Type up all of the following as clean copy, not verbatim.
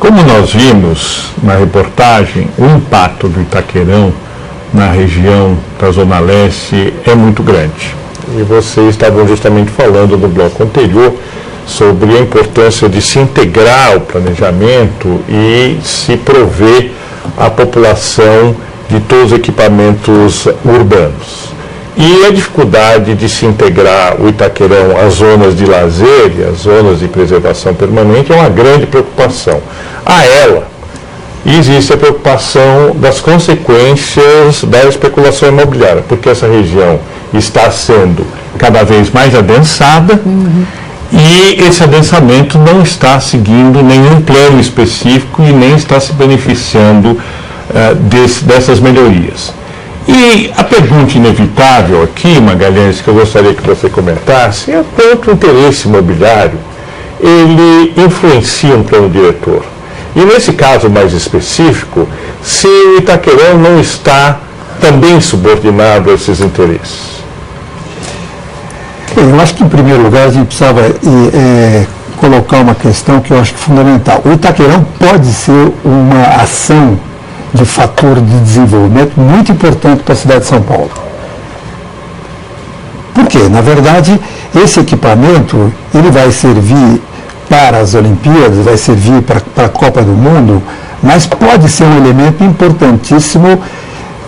Como nós vimos na reportagem, o impacto do Itaquerão na região da Zona Leste é muito grande. E vocês estavam justamente falando no bloco anterior sobre a importância de se integrar ao planejamento e se prover à população de todos os equipamentos urbanos. E a dificuldade de se integrar o Itaquerão às zonas de lazer e às zonas de preservação permanente é uma grande preocupação. A ela existe a preocupação das consequências da especulação imobiliária, porque essa região está sendo cada vez mais adensada e esse adensamento não está seguindo nenhum plano específico e nem está se beneficiando dessas melhorias. E a pergunta inevitável aqui, Magalhães, que eu gostaria que você comentasse, é quanto o interesse imobiliário ele influencia um plano diretor. E nesse caso mais específico, se o Itaquerão não está também subordinado a esses interesses. Eu acho que, em primeiro lugar, a gente precisava colocar uma questão que eu acho que é fundamental. O Itaquerão pode ser uma ação de fator de desenvolvimento muito importante para a cidade de São Paulo. Por quê? Na verdade, esse equipamento ele vai servir para as Olimpíadas, vai servir para a Copa do Mundo, mas pode ser um elemento importantíssimo,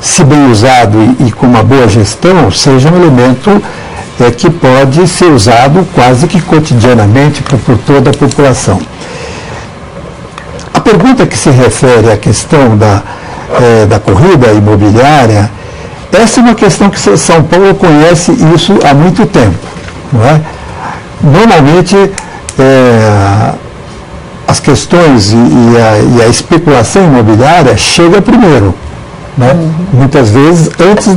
se bem usado e com uma boa gestão, seja um elemento que pode ser usado quase que cotidianamente por toda a população. A pergunta que se refere à questão da corrida imobiliária, essa é uma questão que São Paulo conhece isso há muito tempo. Não é? Normalmente, as questões e a especulação imobiliária chega primeiro. Né? Muitas vezes antes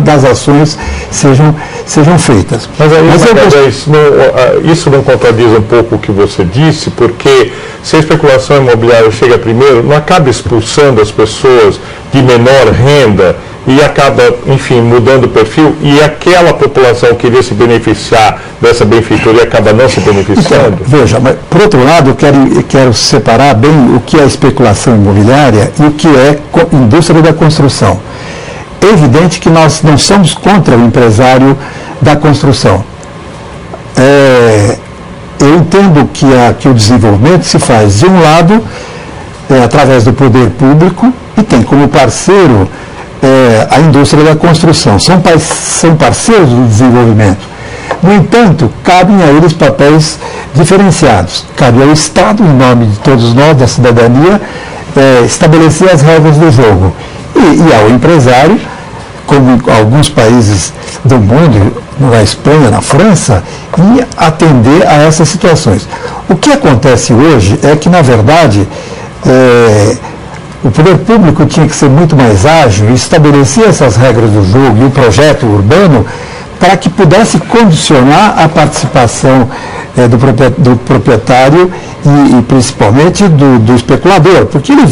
das ações sejam feitas. Mas isso não contradiz um pouco o que você disse, porque se a especulação imobiliária chega primeiro, não acaba expulsando as pessoas de menor renda e acaba, enfim, mudando o perfil, e aquela população que queria se beneficiar dessa benfeitoria acaba não se beneficiando? Então, veja, mas por outro lado, eu quero separar bem o que é especulação imobiliária e o que é indústria da construção. É evidente que nós não somos contra o empresário da construção. Eu entendo que o desenvolvimento se faz, de um lado, através do poder público, e tem como parceiro a indústria da construção. São parceiros do desenvolvimento. No entanto, cabem a eles papéis diferenciados. Cabe ao Estado, em nome de todos nós, da cidadania, estabelecer as regras do jogo. E ao empresário, como em alguns países do mundo, na Espanha, na França, e atender a essas situações. O que acontece hoje é que, na verdade, o poder público tinha que ser muito mais ágil e estabelecer essas regras do jogo e o projeto urbano para que pudesse condicionar a participação do proprietário e principalmente do especulador, porque ele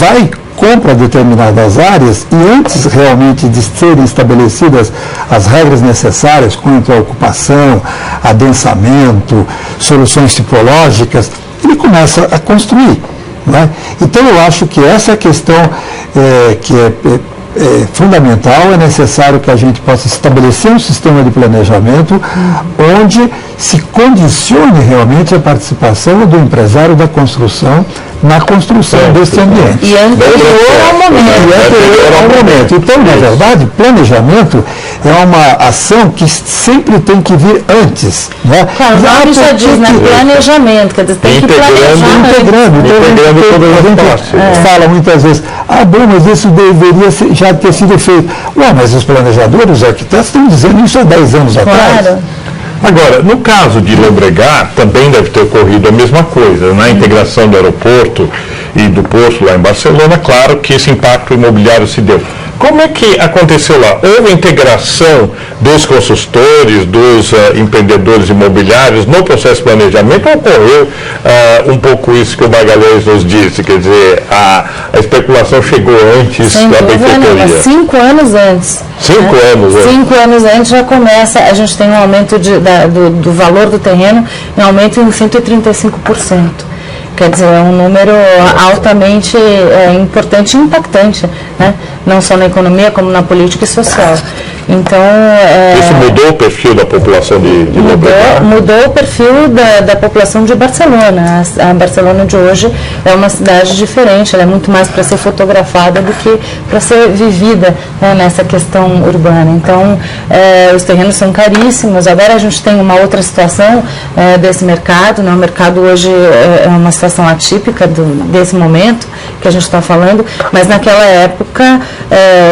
compra determinadas áreas e antes realmente de serem estabelecidas as regras necessárias quanto à ocupação, adensamento, soluções tipológicas, ele começa a construir. Né? Então eu acho que essa questão que é fundamental, é necessário que a gente possa estabelecer um sistema de planejamento onde se condicione realmente a participação do empresário da construção na construção desse ambiente. E anterior ao momento. Então, na verdade, planejamento é uma ação que sempre tem que vir antes. Né? Claro, já diz, né? Planejamento, quer dizer, tem que planejar. Integrando todas as partes. Fala muitas vezes, bom, mas isso deveria já ter sido feito. Mas os planejadores, os arquitetos estão dizendo isso há 10 anos atrás. Agora, no caso de Lambregat, também deve ter ocorrido a mesma coisa. Na integração do aeroporto e do porto lá em Barcelona, claro que esse impacto imobiliário se deu. Como é que aconteceu lá? Houve integração dos consultores, dos empreendedores imobiliários no processo de planejamento? Ou ocorreu um pouco isso que o Magalhães nos disse? Quer dizer, a especulação chegou antes da benfeitoria? 5 anos antes. 5 anos antes? 5 anos antes já começa, a gente tem um aumento do valor do terreno, um aumento em 135%. Quer dizer, é um número altamente importante e impactante, né? Não só na economia, como na política e social. Então, isso mudou o perfil da população de Llobregat? Mudou o perfil da população de Barcelona. A Barcelona de hoje é uma cidade diferente, ela é muito mais para ser fotografada do que para ser vivida, né, nessa questão urbana. Então, os terrenos são caríssimos. Agora a gente tem uma outra situação desse mercado, né? O mercado hoje é uma situação atípica desse momento que a gente está falando, mas naquela época,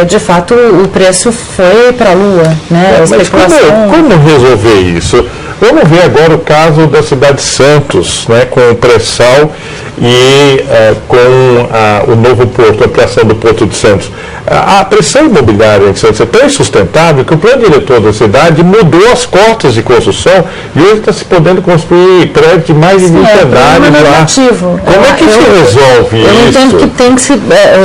de fato, o preço foi para a lua, né? Mas como resolver isso? Vamos ver agora o caso da cidade de Santos, né, com o pré-sal e com o novo porto, a ampliação do Porto de Santos. A pressão imobiliária em Santos é tão insustentável que o plano diretor da cidade mudou as cotas de construção e hoje está se podendo construir prédios de mais de 20 andares lá. Como é que se resolve isso? Eu entendo que tem que se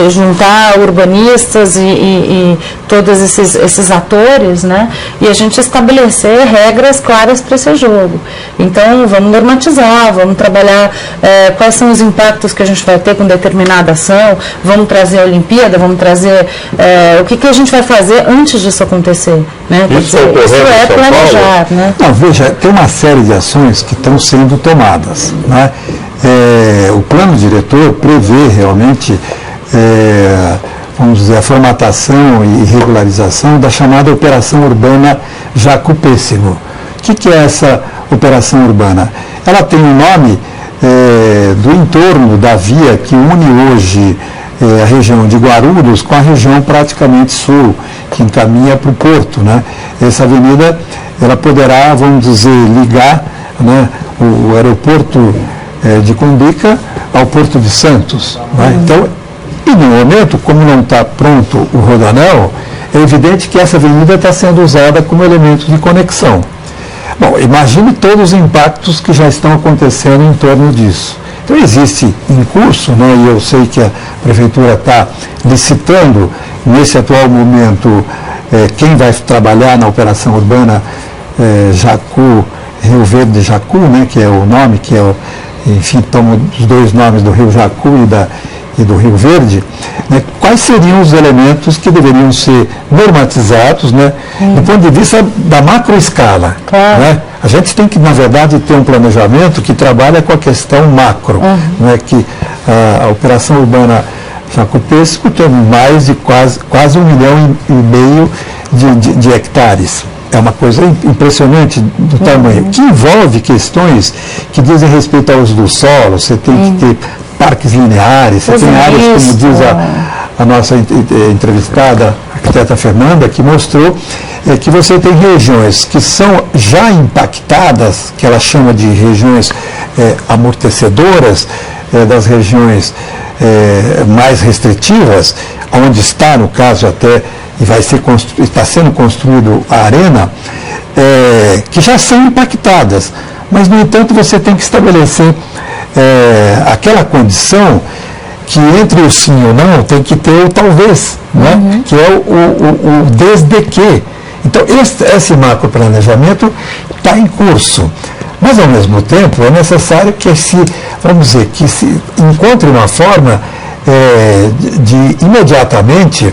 juntar urbanistas e todos esses atores, né, e a gente estabelecer regras claras para esse jogo. Então, vamos normatizar, vamos trabalhar quais são os impactos que a gente vai ter com determinada ação, vamos trazer a Olimpíada, vamos trazer o que a gente vai fazer antes disso acontecer. Né? Isso é planejar. Né? Não, veja, tem uma série de ações que estão sendo tomadas. Né? O plano diretor prevê realmente, vamos dizer, a formatação e regularização da chamada Operação Urbana Jacú-Pêssego. O que é essa operação urbana? Ela tem o nome do entorno da via que une hoje a região de Guarulhos com a região praticamente sul, que encaminha para o porto. Né? Essa avenida ela poderá, vamos dizer, ligar, né, o aeroporto de Cumbica ao Porto de Santos. Né? Então, e no momento, como não está pronto o rodoanel, é evidente que essa avenida está sendo usada como elemento de conexão. Bom, imagine todos os impactos que já estão acontecendo em torno disso. Então, existe em curso, né, e eu sei que a Prefeitura está licitando, nesse atual momento, quem vai trabalhar na Operação Urbana Jacú, Rio Verde Jacú, né, que é o nome, que é, enfim, toma os dois nomes do Rio Jacú e do Rio Verde, né, quais seriam os elementos que deveriam ser normatizados, né, do ponto de vista da macroescala. Claro. Né? A gente tem que, na verdade, ter um planejamento que trabalha com a questão macro, né, que a Operação Urbana Jacú-Pêssego tem mais de quase 1,5 milhão de hectares. É uma coisa impressionante do tamanho, que envolve questões que dizem respeito ao uso do solo. Você tem que ter parques lineares, você tem áreas, como diz a nossa entrevistada, a arquiteta Fernanda, que mostrou que você tem regiões que são já impactadas, que ela chama de regiões amortecedoras, das regiões mais restritivas, onde está, no caso, até, e está sendo construído a arena, que já são impactadas. Mas, no entanto, você tem que estabelecer aquela condição que entre o sim e o não tem que ter o talvez, né? Que é o desde que. Então, esse macroplanejamento está em curso. Mas, ao mesmo tempo, é necessário que vamos dizer, que se encontre uma forma de imediatamente,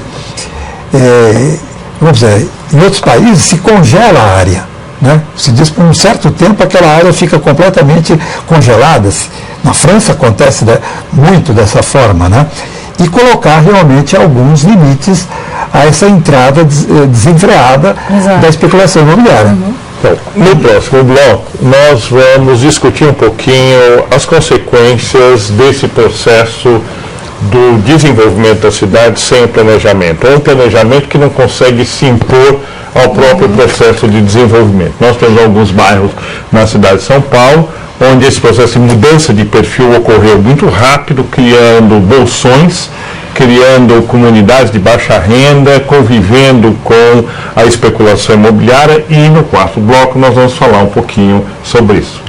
vamos dizer, em outros países se congela a área. Né? Se diz por um certo tempo aquela área fica completamente congelada. Na França acontece muito dessa forma, né? E colocar realmente alguns limites a essa entrada desenfreada da especulação imobiliária. Então, no próximo bloco, nós vamos discutir um pouquinho as consequências desse processo do desenvolvimento da cidade sem planejamento. É um planejamento que não consegue se impor ao próprio processo de desenvolvimento. Nós temos alguns bairros na cidade de São Paulo, onde esse processo de mudança de perfil ocorreu muito rápido, criando bolsões, criando comunidades de baixa renda, convivendo com a especulação imobiliária, e no quarto bloco nós vamos falar um pouquinho sobre isso.